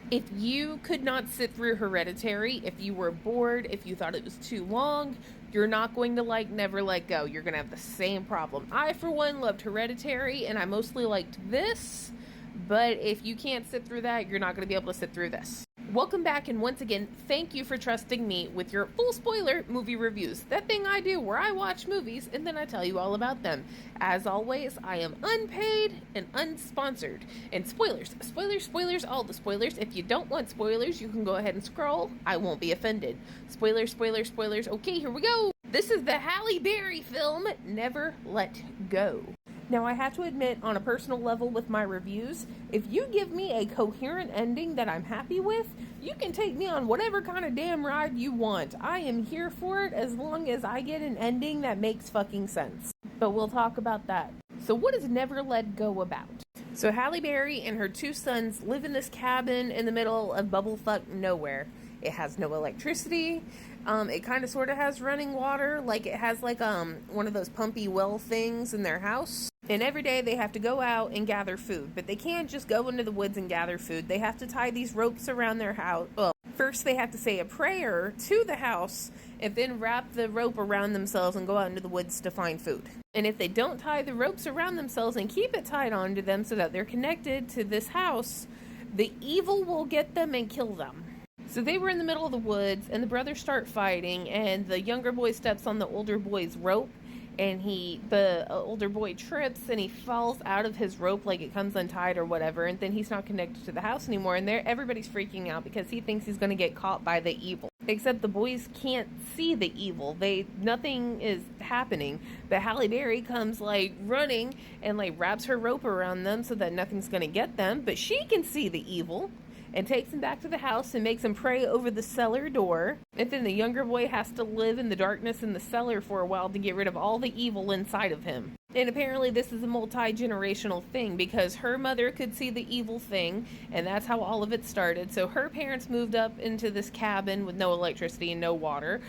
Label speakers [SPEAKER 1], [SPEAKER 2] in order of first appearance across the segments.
[SPEAKER 1] If you could not sit through Hereditary, if you were bored, if you thought it was too long, you're not going to like Never Let Go. You're going to have the same problem. I, for one, loved Hereditary, and I mostly liked this. But if you can't sit through that, you're not going to be able to sit through this. Welcome back, and once again, thank you for trusting me with your full spoiler movie reviews. That thing I do where I watch movies and then I tell you all about them. As always, I am unpaid and unsponsored. And spoilers, all the spoilers. If you don't want spoilers, you can go ahead and scroll. I won't be offended. Spoilers. Okay, here we go. This is the Halle Berry film, Never Let Go. Now, I have to admit, on a personal level with my reviews, if you give me a coherent ending that I'm happy with, you can take me on whatever kind of damn ride you want. I am here for it as long as I get an ending that makes fucking sense. But we'll talk about that. So what is Never Let Go about? So Halle Berry and her two sons live in this cabin in the middle of bubblefuck nowhere. It has no electricity. It kind of sort of has running water. Like it has like one of those pumpy well things in their house. And every day they have to go out and gather food. But they can't just go into the woods and gather food. They have to tie these ropes around their house. Well, first they have to say a prayer to the house and then wrap the rope around themselves and go out into the woods to find food. And if they don't tie the ropes around themselves and keep it tied onto them so that they're connected to this house, the evil will get them and kill them. So they were in the middle of the woods, and the brothers start fighting, and the younger boy steps on the older boy's rope, and the older boy trips, and he falls out of his rope like it comes untied or whatever, and then he's not connected to the house anymore, and everybody's freaking out because he thinks he's going to get caught by the evil. Except the boys can't see the evil. Nothing is happening. But Halle Berry comes like running and like wraps her rope around them so that nothing's going to get them, but she can see the evil. And takes him back to the house and makes him pray over the cellar door. And then the younger boy has to live in the darkness in the cellar for a while to get rid of all the evil inside of him. And apparently this is a multi-generational thing because her mother could see the evil thing, and that's how all of it started. So her parents moved up into this cabin with no electricity and no water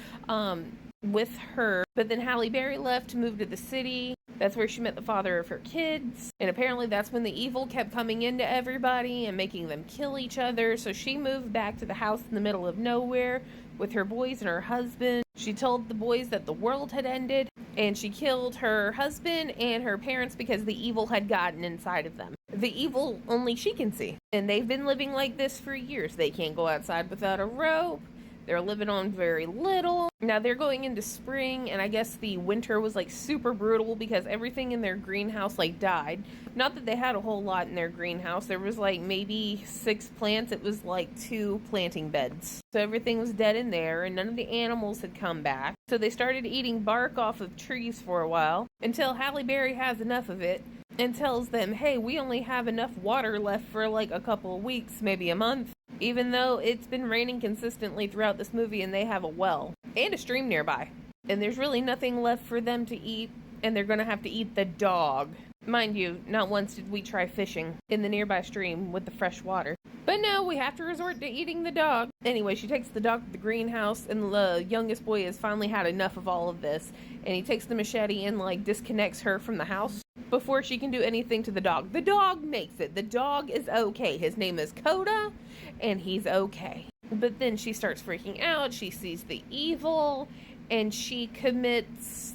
[SPEAKER 1] with her. But then Halle Berry left to move to the city. That's where she met the father of her kids. And apparently that's when the evil kept coming into everybody and making them kill each other. So she moved back to the house in the middle of nowhere with her boys and her husband. She told the boys that the world had ended. And she killed her husband and her parents because the evil had gotten inside of them. The evil only she can see. And they've been living like this for years. They can't go outside without a rope. They're living on very little. Now they're going into spring, and I guess the winter was like super brutal because everything in their greenhouse like died. Not that they had a whole lot in their greenhouse. There was like maybe 6 plants. It was like 2 planting beds. So everything was dead in there, and none of the animals had come back. So they started eating bark off of trees for a while until Halle Berry has enough of it and tells them, hey, we only have enough water left for like a couple of weeks, maybe a month. Even though it's been raining consistently throughout this movie and they have a well and a stream nearby. And there's really nothing left for them to eat, and they're going to have to eat the dog. Mind you, not once did we try fishing in the nearby stream with the fresh water. But no, we have to resort to eating the dog. Anyway, she takes the dog to the greenhouse, and the youngest boy has finally had enough of all of this. And he takes the machete and like disconnects her from the house before she can do anything to the dog. The dog makes it. The dog is okay. His name is Coda, and he's okay. But then she starts freaking out. She sees the evil, and she commits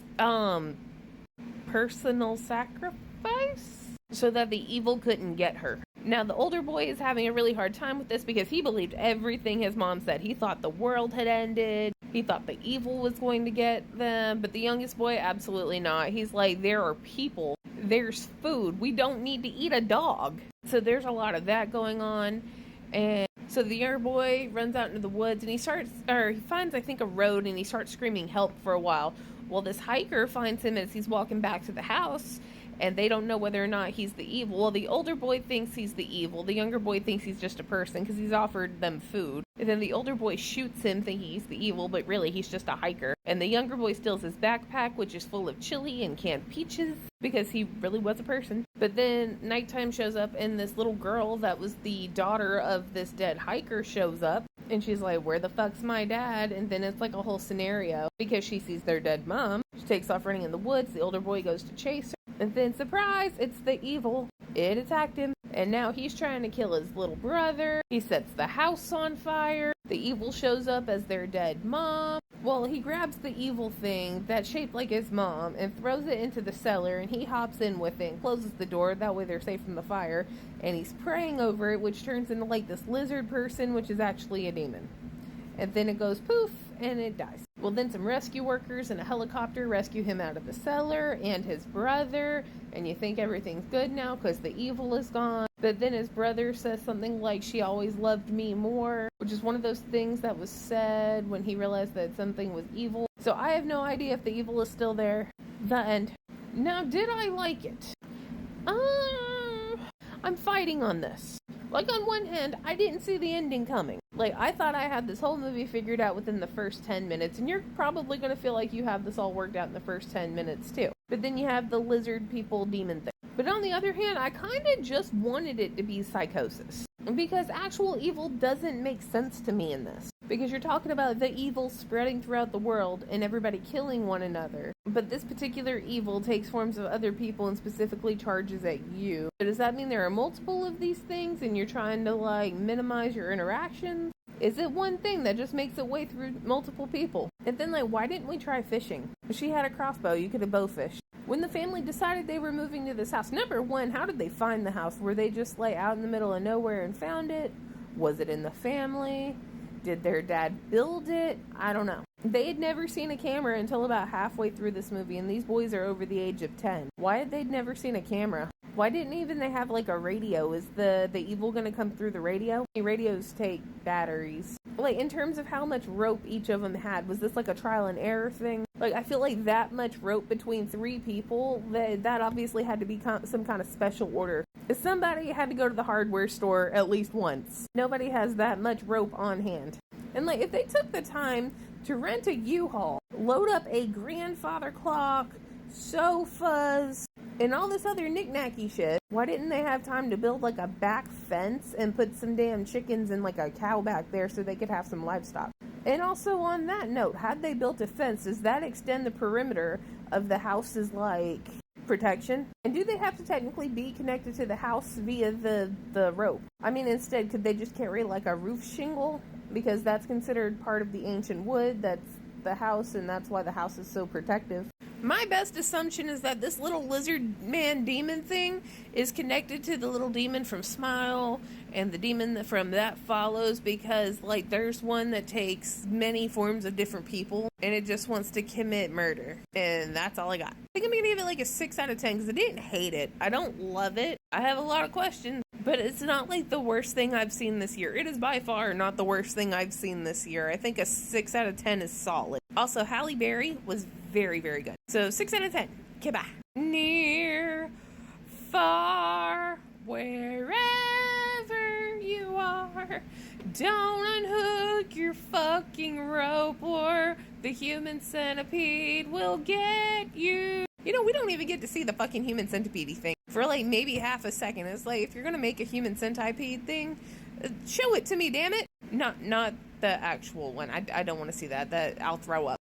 [SPEAKER 1] personal sacrifice so that the evil couldn't get her. Now, the older boy is having a really hard time with this because he believed everything his mom said. He thought the world had ended. He thought the evil was going to get them. But the youngest boy, absolutely not. He's like, there are people. There's food. We don't need to eat a dog. So there's a lot of that going on. And so the younger boy runs out into the woods, and he finds, I think, a road, and he starts screaming help for a while. Well, this hiker finds him as he's walking back to the house, and they don't know whether or not he's the evil. Well, the older boy thinks he's the evil. The younger boy thinks he's just a person because he's offered them food. And then the older boy shoots him thinking he's the evil, but really he's just a hiker. And the younger boy steals his backpack, which is full of chili and canned peaches, because he really was a person. But then nighttime shows up, and this little girl that was the daughter of this dead hiker shows up. And she's like, where the fuck's my dad? And then it's like a whole scenario because she sees their dead mom. She takes off running in the woods. The older boy goes to chase her. And then, surprise, it's the evil. It attacked him, and now he's trying to kill his little brother. He sets the house on fire. The evil shows up as their dead mom. Well, he grabs the evil thing that's shaped like his mom and throws it into the cellar, and he hops in with it and closes the door. That way they're safe from the fire. And he's praying over it, which turns into like this lizard person, which is actually a demon. And then it goes poof, and it dies. Well, then some rescue workers in a helicopter rescue him out of the cellar and his brother, and you think everything's good now because the evil is gone. But then his brother says something like, "She always loved me more," which is one of those things that was said when he realized that something was evil. So I have no idea if the evil is still there. The end. Now, did I like it? I'm fighting on this. Like, on one hand, I didn't see the ending coming. Like, I thought I had this whole movie figured out within the first 10 minutes, and you're probably going to feel like you have this all worked out in the first 10 minutes, too. But then you have the lizard people demon thing. But on the other hand, I kind of just wanted it to be psychosis. Because actual evil doesn't make sense to me in this. Because you're talking about the evil spreading throughout the world and everybody killing one another. But this particular evil takes forms of other people and specifically charges at you. So does that mean there are multiple of these things and you're trying to like minimize your interactions? Is it one thing that just makes its way through multiple people? And then like, why didn't we try fishing? If she had a crossbow, you could have bow fished. When the family decided they were moving to this house, number one, how did they find the house? Were they just like out in the middle of nowhere and found it? Was it in the family? Did their dad build it? I don't know. They had never seen a camera until about halfway through this movie, and these boys are over the age of 10. Why had they never seen a camera? Why didn't even they have like a radio? Is the evil gonna come through the radio? Radios take batteries. Like, in terms of how much rope each of them had, was this like a trial and error thing? Like, I feel like that much rope between 3 people, that obviously had to be some kind of special order. Somebody had to go to the hardware store at least once. Nobody has that much rope on hand. And like, if they took the time to rent a U-Haul, load up a grandfather clock, sofas, and all this other knick-knacky shit, why didn't they have time to build like a back fence and put some damn chickens and like a cow back there so they could have some livestock? And also on that note, had they built a fence, does that extend the perimeter of the house's like protection? And do they have to technically be connected to the house via the rope? I mean, instead, could they just carry like a roof shingle? Because that's considered part of the ancient wood that's the house, and that's why the house is so protective. My best assumption is that this little lizard man demon thing is connected to the little demon from Smile and the demon from That Follows, because like there's one that takes many forms of different people and it just wants to commit murder. And that's all I got. I think I'm gonna give it like a 6 out of 10 because I didn't hate it. I don't love it. I have a lot of questions, but it's not like the worst thing I've seen this year. It is by far not the worst thing I've seen this year. I think a 6 out of 10 is solid. Also, Halle Berry was very, very good. So 6 out of 10. Okay, bye. Near, far, wherever you are, don't unhook your fucking rope or the human centipede will get you. You know, we don't even get to see the fucking human centipede thing for like maybe half a second. It's like, if you're gonna make a human centipede thing, show it to me, damn it. Not the actual one. I don't want to see that. I'll throw up.